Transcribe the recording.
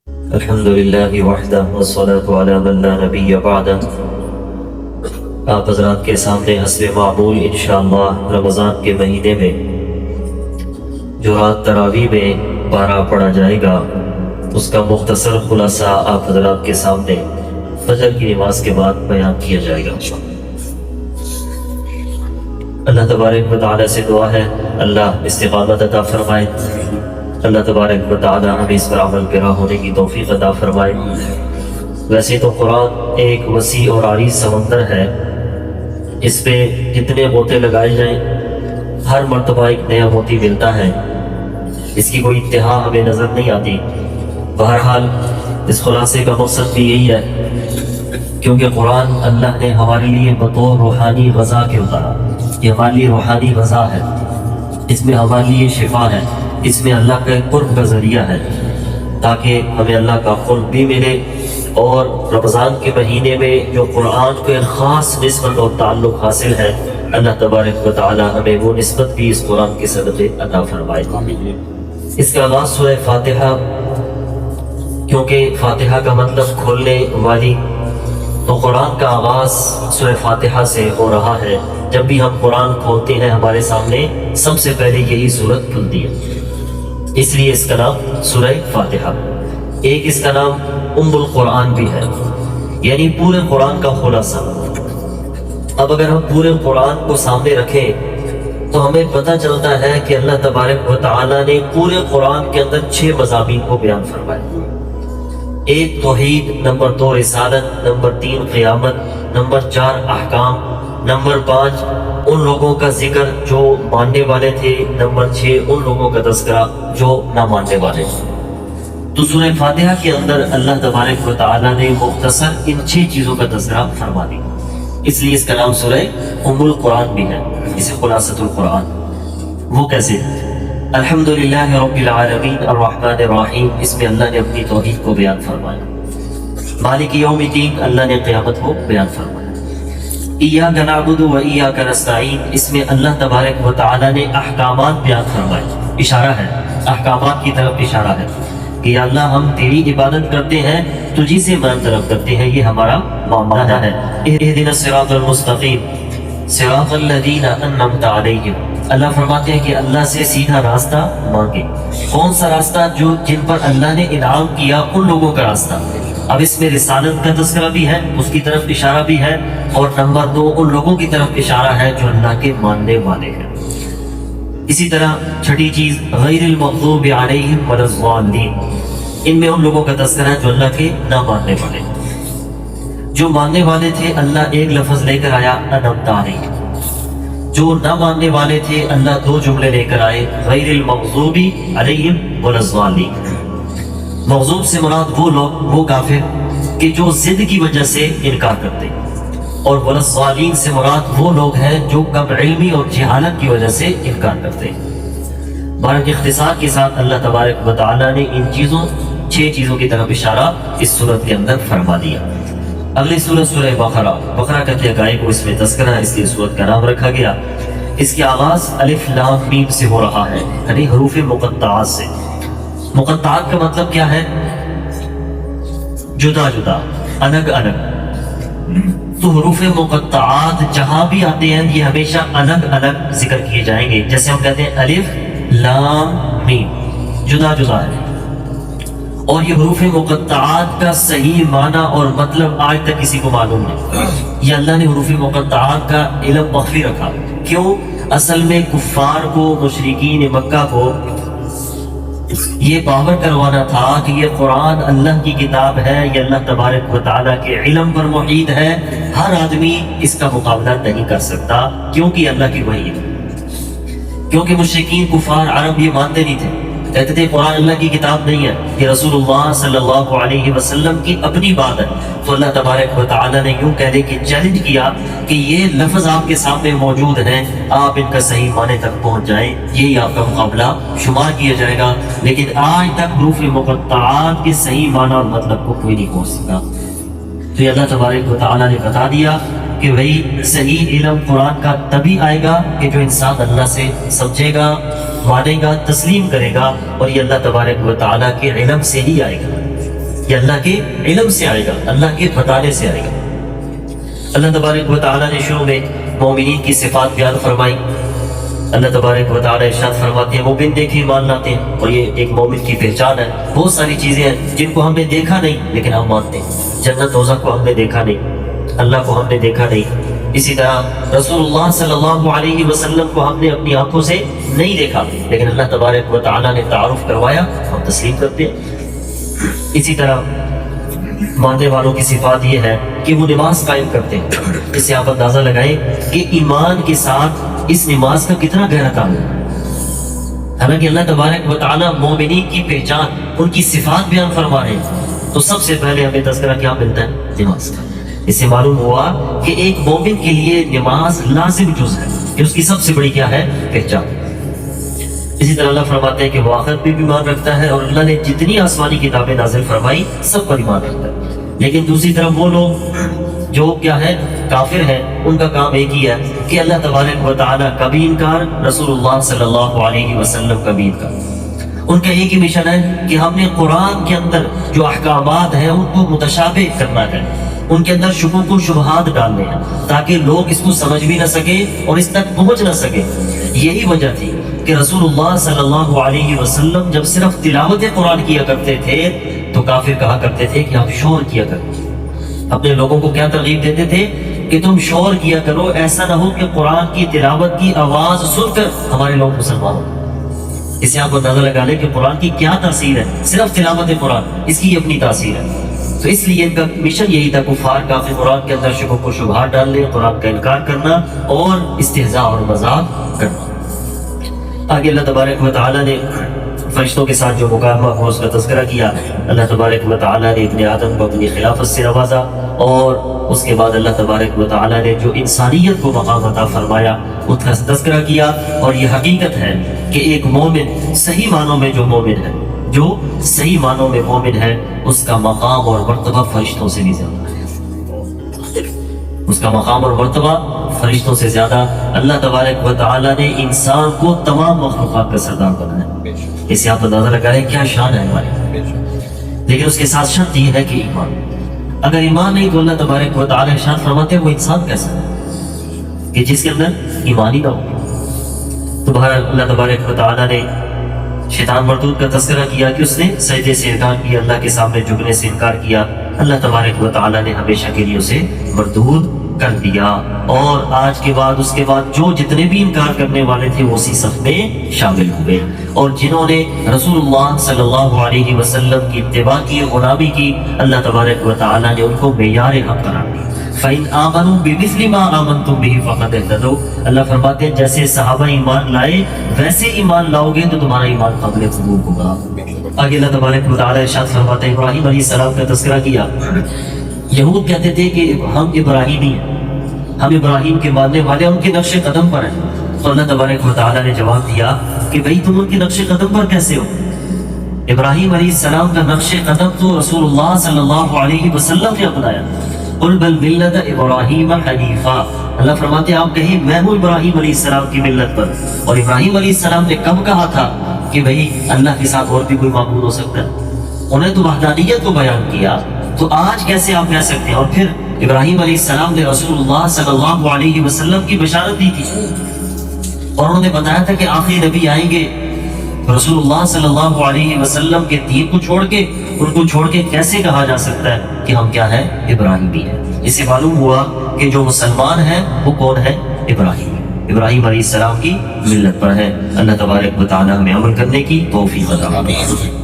الحمدللہ وحدہ والصلاة علی من لا نبی بعدہ۔ آپ حضرات کے سامنے حسب معمول انشاءاللہ رمضان کے مہینے میں جو رات تراویح میں پارہ پڑھا جائے گا اس کا مختصر خلاصہ آپ حضرات کے سامنے فجر کی نماز کے بعد بیان کیا جائے گا۔ اللہ تبارک و تعالی سے دعا ہے اللہ استقامت عطا فرمائے، اللہ تبارک و تعالی ہمیں اس پر عمل پیرا ہونے کی توفیق عطا فرمائے۔ ویسے تو قرآن ایک وسیع اور عریض سمندر ہے، اس پہ جتنے غوطے لگائے جائیں ہر مرتبہ ایک نیا موتی ملتا ہے، اس کی کوئی انتہا ہمیں نظر نہیں آتی۔ بہرحال اس خلاصے کا مقصد بھی یہی ہے کیونکہ قرآن اللہ نے ہمارے لیے بطور روحانی غذا کے اتارا، یہ ہمارے لیے روحانی غذا ہے، اس میں ہمارے لیے شفا ہے، اس میں اللہ کے قرب کا ذریعہ ہے تاکہ ہمیں اللہ کا قرب بھی ملے، اور رمضان کے مہینے میں جو قرآن کو ایک خاص نسبت اور تعلق حاصل ہے اللہ تبارک و تعالی ہمیں وہ نسبت بھی اس قرآن کے صدقے عطا فرمائے۔ اس کا آغاز سورہ فاتحہ، کیونکہ فاتحہ کا مطلب کھولنے والی، تو قرآن کا آغاز سورہ فاتحہ سے ہو رہا ہے۔ جب بھی ہم قرآن کھولتے ہیں ہمارے سامنے سب سے پہلے یہی سورت کھلتی ہے، اس لیے اس کا نام سورہ فاتحہ۔ ایک اس کا نام ام القرآن بھی ہے، یعنی پورے قرآن کا خلاصہ۔ اب اگر ہم پورے قرآن کو سامنے رکھیں تو ہمیں پتہ چلتا ہے کہ اللہ تبارک و تعالی نے پورے قرآن کے اندر 6 مضامین کو بیان فرمایا۔ ایک توحید، نمبر 2 رسالت، نمبر 3 قیامت، نمبر 4 احکام، نمبر 5 ان لوگوں کا ذکر جو ماننے والے تھے، نمبر 6 ان لوگوں کا تذکرہ جو نہ ماننے والے تھے۔ تو سورہ فاتحہ کے اندر اللہ تبارک و تعالی نے مختصر ان 6 چیزوں کا تذکرہ فرما دیا، اس لیے اس کا نام سورہ ام القرآن بھی ہے، اسے خلاصۃ القرآن۔ وہ کیسے؟ الحمدللہ رب العالمین الرحمن الرحیم، اس میں اللہ نے اپنی توحید کو بیان فرمایا۔ مالک یوم الدین، اللہ نے قیامت کو بیان فرمایا۔ ایاک نعبد و ایاک نستعین، اس میں اللہ تبارک و تعالی نے احکامات بیان فرمائے، اشارہ ہے احکامات کی طرف، اشارہ ہے کہ یا اللہ ہم تیری عبادت کرتے ہیں، تجھی سے مان طلب کرتے ہیں، یہ ہمارا معاملہ ہے۔ اہدنا الصراط المستقیم صراط الذین انعمت علیہم، اللہ فرماتے ہیں کہ اللہ سے سیدھا راستہ مانگے۔ کون سا راستہ؟ جو جن پر اللہ نے انعام کیا ان لوگوں کا راستہ۔ اب اس میں رسالت کا تذکرہ بھی ہے، اس کی طرف اشارہ بھی ہے، اور نمبر 2 ان لوگوں کی طرف اشارہ ہے جو اللہ کے ماننے والے ہیں۔ اسی طرح چھٹی چیز غیر المغضوب علیہم ولا الضالین، ان میں ان لوگوں کا تذکرہ ہے جو اللہ کے نہ ماننے والے ہیں۔ جو ماننے والے تھے اللہ ایک لفظ لے کر آیا انعمت علیہم، جو نہ ماننے والے تھے اللہ 2 جملے لے کر آئے غیر المغضوب علیہم ولا الضالین۔ مغضوب سے مراد وہ لوگ، وہ کافر کہ جو ضد کی وجہ سے انکار کرتے، اور ولا الضالین سے مراد وہ لوگ ہیں جو کم علمی اور جہالت کی وجہ سے انکار کرتے ہیں۔ بارک اختصار کے ساتھ اللہ تبارک و تعالی نے ان 6 چیزوں کی طرف اشارہ اس صورت کے اندر فرما دیا۔ اگلی سورت سورہ بقرہ، بقرہ کا کیا گائے کو اس میں تذکرہ ہے، اس لیے سورت کا نام رکھا گیا۔ اس کے آغاز الف لام میم سے ہو رہا ہے، یعنی حروف مقطعات سے۔ مقطعات کا مطلب کیا ہے؟ جدا جدا، الگ الگ۔ تو حروف مقطعات جہاں بھی آتے ہیں یہ ہمیشہ الگ الگ ذکر کیے جائیں گے، جیسے ہم کہتے ہیں الف لام میم، جدا جدا ہے۔ اور یہ حروف مقطعات کا صحیح معنی اور مطلب آج تک کسی کو معلوم نہیں۔ یہ اللہ نے حروف مقطعات کا علم مخفی رکھا، کیوں؟ اصل میں کفار کو، مشرکین مکہ کو یہ باور کروانا تھا کہ یہ قرآن اللہ کی کتاب ہے، یہ اللہ تبارک و تعالیٰ کے علم پر محیط ہے، ہر آدمی اس کا مقابلہ نہیں کر سکتا کیونکہ اللہ کی وحی ہے۔ کیونکہ مشرکین کفار عرب یہ مانتے نہیں تھے، کہتے تھے قرآن اللہ کی کتاب نہیں ہے، یہ رسول اللہ صلی اللہ علیہ وسلم کی اپنی بات ہے۔ تو اللہ تبارک و تعالیٰ نے یوں کہہ دے کہ چیلنج کیا کہ یہ لفظ آپ کے سامنے موجود ہیں، آپ ان کا صحیح معنی تک پہنچ جائیں، یہی آپ کا مقابلہ شمار کیا جائے گا۔ لیکن آج تک حروف مقطعات کے صحیح معنی اور مطلب کو کوئی نہیں پہنچ سکا۔ تو یہ اللہ تبارک و تعالیٰ نے بتا دیا کہ وہی صحیح علم قرآن کا تبھی آئے گا کہ جو انسان اللہ سے سمجھے گا، مانے گا، تسلیم کرے گا، اور یہ اللہ تبارک و تعالیٰ کے علم سے ہی آئے گا۔ یہ اللہ کے علم سے آئے گا، اللہ کے بتانے سے آئے گا۔ اللہ تبارک و تعالیٰ نے شروع میں مومنین کی صفات بیان فرمائی۔ اللہ تبارک و تعالیٰ ارشاد فرماتے ہیں مومن دیکھے ایمان لاتے ہیں، اور یہ ایک مومن کی پہچان ہے۔ بہت ساری چیزیں ہیں جن کو ہم نے دیکھا نہیں لیکن ہم مانتے ہیں۔ جنت دوزخ کو ہم نے دیکھا نہیں، اللہ کو ہم نے دیکھا نہیں۔ اسی طرح رسول اللہ صلی اللہ علیہ وسلم کو ہم نے اپنی آنکھوں سے نہیں دیکھا لیکن اللہ تبارک و تعالیٰ نے تعارف کروایا، ہم تسلیم کرتے ہیں۔ اسی طرح ماننے والوں کی صفات یہ ہے کہ وہ نماز قائم کرتے ہیں۔ اس سے آپ اندازہ لگائیں کہ ایمان کے ساتھ اس نماز کا کتنا گہرا تعلق ہے۔ حالانکہ اللہ تبارک و تعالیٰ مومنین کی پہچان، ان کی صفات بیان فرما رہے ہیں، تو سب سے پہلے ہمیں تذکرہ کیا ملتا ہے؟ نماز کا۔ اس سے معلوم ہوا کہ ایک مومن کے لیے نماز لازم جز ہے، کہ اس کی سب سے بڑی کیا ہے؟ پہچان۔ اسی طرح اللہ فرماتے ہیں کہ وہ آخرت پہ بھی ایمان رکھتا ہے، اور اللہ نے جتنی آسمانی کتابیں نازل فرمائی سب پر ایمان رکھتا ہے۔ لیکن دوسری طرف وہ لوگ جو کیا ہے؟ کافر ہیں، ان کا کام ایک ہی ہے کہ اللہ تبارک و تعالیٰ کا بھی انکار، رسول اللہ صلی اللہ علیہ وسلم کا بھی انکار۔ ان کا ایک ہی مشن ہے کہ ہم نے قرآن کے اندر جو احکامات ہیں ان کو متشابہ کرنا ہے، ان کے اندر شکوک و شبہات ڈالنے ہیں تاکہ لوگ اس کو سمجھ بھی نہ سکے اور اس تک پہنچ نہ سکے۔ یہی وجہ تھی کہ رسول اللہ صلی اللہ علیہ وسلم جب صرف تلاوت قرآن کیا کرتے تھے تو کافر کہا کرتے تھے کہ آپ شور کیا کرو۔ اپنے لوگوں کو کیا ترغیب دیتے تھے کہ تم شور کیا کرو، ایسا نہ ہو کہ قرآن کی تلاوت کی آواز سن کر ہمارے لوگ مسلمان ہوں۔ اسے آپ اندازہ لگا لیں کہ قرآن کی کیا تاثیر ہے، صرف تلاوت قرآن اس کی اپنی تاثیر ہے۔ تو اس لیے ان کا مشن یہی تھا، کفار کافر قرآن کے اندر شکوک و شبہات ڈالنے، قرآن کا انکار کرنا اور استہزاء اور مذاق کرنا۔ آگے اللہ تبارک و تعالیٰ نے فرشتوں کے ساتھ جو مکالمہ ہوا اس کا تذکرہ کیا۔ اللہ تبارک و تعالیٰ نے ابن آدم کو اپنی خلافت سے نوازا، اور اس کے بعد اللہ تبارک و تعالیٰ نے جو انسانیت کو مقام عطا فرمایا اس کا تذکرہ کیا۔ اور یہ حقیقت ہے کہ ایک مومن صحیح معنوں میں جو مومن ہے، جو صحیح معنوں میں مومن ہے، اس کا مقام اور مرتبہ فرشتوں سے بھی زیادہ ہے۔ اس کا مقام اور مرتبہ فرشتوں سے زیادہ۔ اللہ تبارک و تعالیٰ نے انسان کو تمام مخلوقات کا سردار بنایا۔ اسے آپ اندازہ لگا رہے کیا شان ہے ہماری، لیکن اس کے ساتھ شرط یہ ہے کہ ایمان۔ اگر ایمان نہیں تو اللہ تبارک و تعالیٰ ارشاد فرماتے ہیں وہ انسان کیسا ہے کہ جس کے اندر ایمان ہی نہ ہو۔ تو بہرحال اللہ تبارک و تعالیٰ نے شیطان مردود کا تذکرہ کیا کہ اس نے سجدے سے انکار کیا، اللہ کے سامنے جھکنے سے انکار کیا۔ اللہ تبارک و تعالیٰ نے ہمیشہ کے لیے اسے مردود کر دیا، اور آج کے بعد اس کے بعد جو جتنے بھی انکار کرنے والے تھے وہ اسی صف میں شامل ہوئے، اور جنہوں نے رسول اللہ صلی اللہ علیہ وسلم کی اتباع کی، غلامی کی، اللہ تبارک و تعالیٰ نے ان کو معیار حق قرار دیا۔ فَإِنْ آمَنُوا بِمِثْلِ مَا آمَنْتُمْ بِهِ فَقَدْ اهْتَدَوْا۔ اللہ فرماتے ہیں جیسے صحابہ ایمان لائے ویسے ایمان لاؤ گے تو تمہارا ایمان قابل قبول ہوگا۔ آگے اللہ تبارک و تعالیٰ ارشاد فرماتے ہیں ابراہیم علیہ السلام کا تذکرہ کیا۔ یہود کہتے تھے کہ ہم ابراہیمی ہیں، ہم ابراہیم کے ماننے والے، ان کے نقش قدم پر ہیں۔ تو اللہ تبارک و تعالیٰ نے جواب دیا کہ بھئی تم ان کے نقش قدم پر کیسے ہو؟ ابراہیم علیہ السلام کا نقش قدم تو رسول اللہ صلی اللہ علیہ وسلم نے اپنایا۔ قل بل ملت ابراہیم حنیفا۔ اللہ فرماتے ہیں آپ کہیں میں ہوں ابراہیم علیہ السلام کی ملت پر۔ اور ابراہیم علیہ السلام نے کب کہا تھا کہ بھئی اللہ کے ساتھ اور بھی کوئی معبود ہو سکتا ہے؟ انہیں تو وحدانیت کو بیان کیا، تو آج کیسے آپ کہہ سکتے ہیں؟ اور پھر ابراہیم علیہ السلام نے رسول اللہ صلی اللہ علیہ وسلم کی بشارت دی تھی، اور انہوں نے بتایا تھا کہ آخری نبی آئیں گے۔ رسول اللہ صلی اللہ علیہ وسلم کے دین کو چھوڑ کے، ان کو چھوڑ کے کیسے کہا جا سکتا ہے کہ ہم کیا ہیں؟ ابراہیمی ہیں۔ اس سے معلوم ہوا کہ جو مسلمان ہے وہ کون ہے؟ ابراہیم علیہ السلام کی ملت پر ہے۔ اللہ تبارک و تعالیٰ ہمیں عمل کرنے کی توفیق عطا فرمائے۔